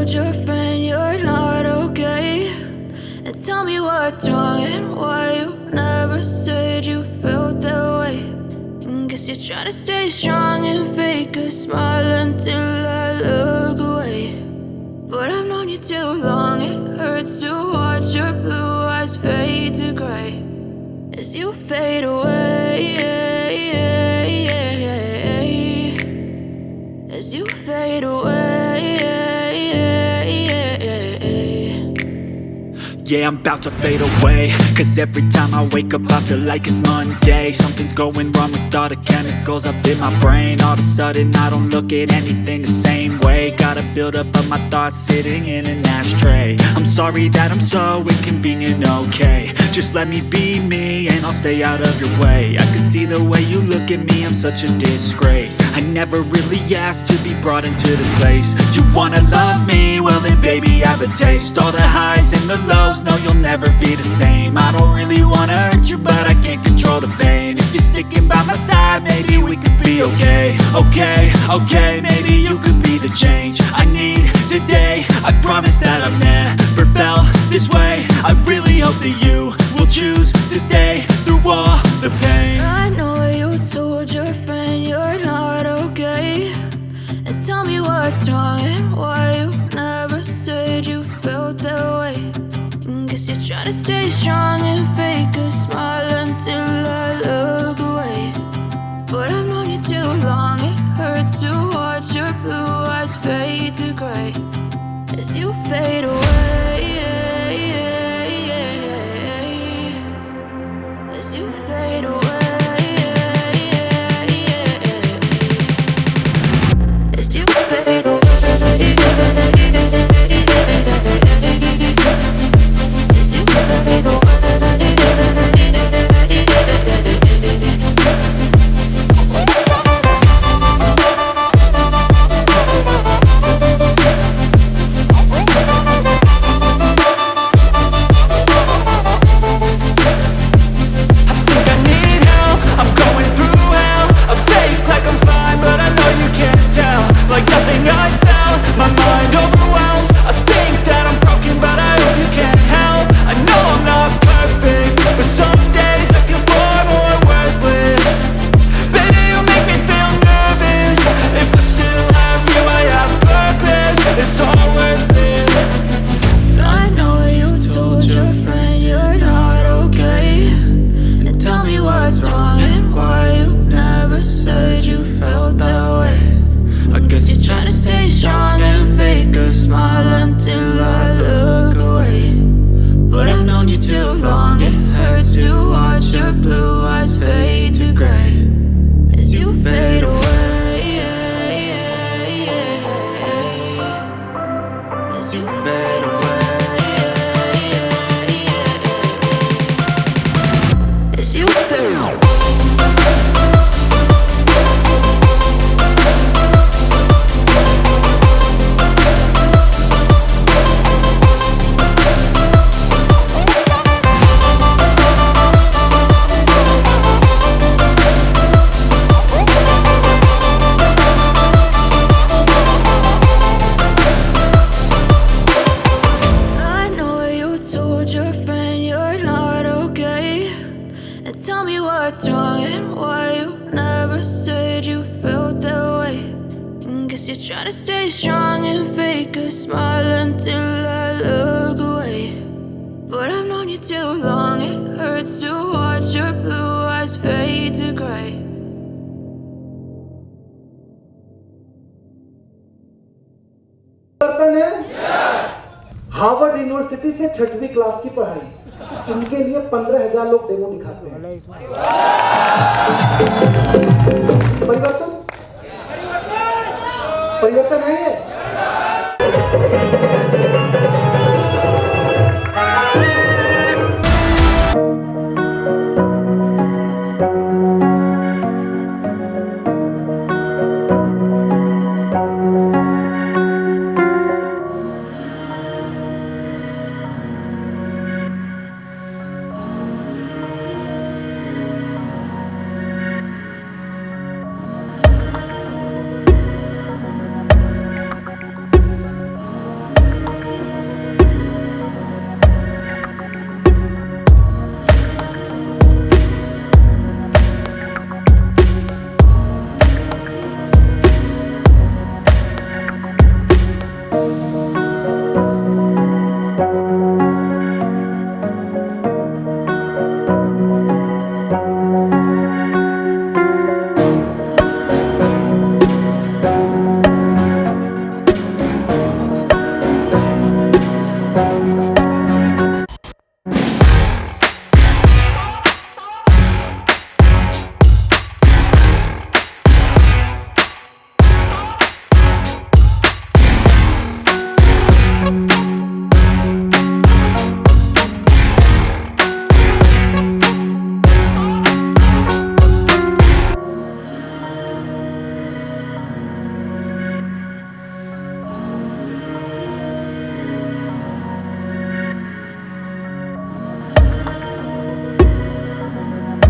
told your friend you're not okay? And tell me what's wrong and why you never said you felt that way. And guess you're trying to stay strong and fake a smile until I look away. But I've known you too long, it hurts to watch your blue eyes fade to gray as you fade away, as you fade away. Yeah, I'm about to fade away, cause every time I wake up I feel like it's Monday. Something's going wrong with all the chemicals up in my brain. All of a sudden I don't look at anything the same way. Gotta build up of my thoughts sitting in an ashtray. I'm sorry that I'm so inconvenient, okay? Just let me be me and I'll stay out of your way. I can see the way you look at me, I'm such a disgrace. I never really asked to be brought into this place. You wanna love me? Well then baby I have a taste. All the highs and the lows, no you'll never be the same. I don't really wanna hurt you but I can't control the pain. If you're sticking by my side maybe we could be okay. Okay, maybe you could be the change I need today. I promise that I've never felt this way. I really hope that you will choose to stay through all the pain. I know you told your friend you're not okay. And tell me what's wrong and why you never said you felt that way. And guess you're trying to stay strong and fake a smile until I look away. But I've known you too long, it hurts to watch your blue eyes fade to gray as you fade away, as you fade away, as you fade away. Trying to stay strong and fake a smile until I look away. But I've known you too long, it hurts to watch your blue eyes fade to gray. Harvard university से 6वीं class की पढ़ाई, इनके लिए 15,000 लोग demo दिखाते हैं।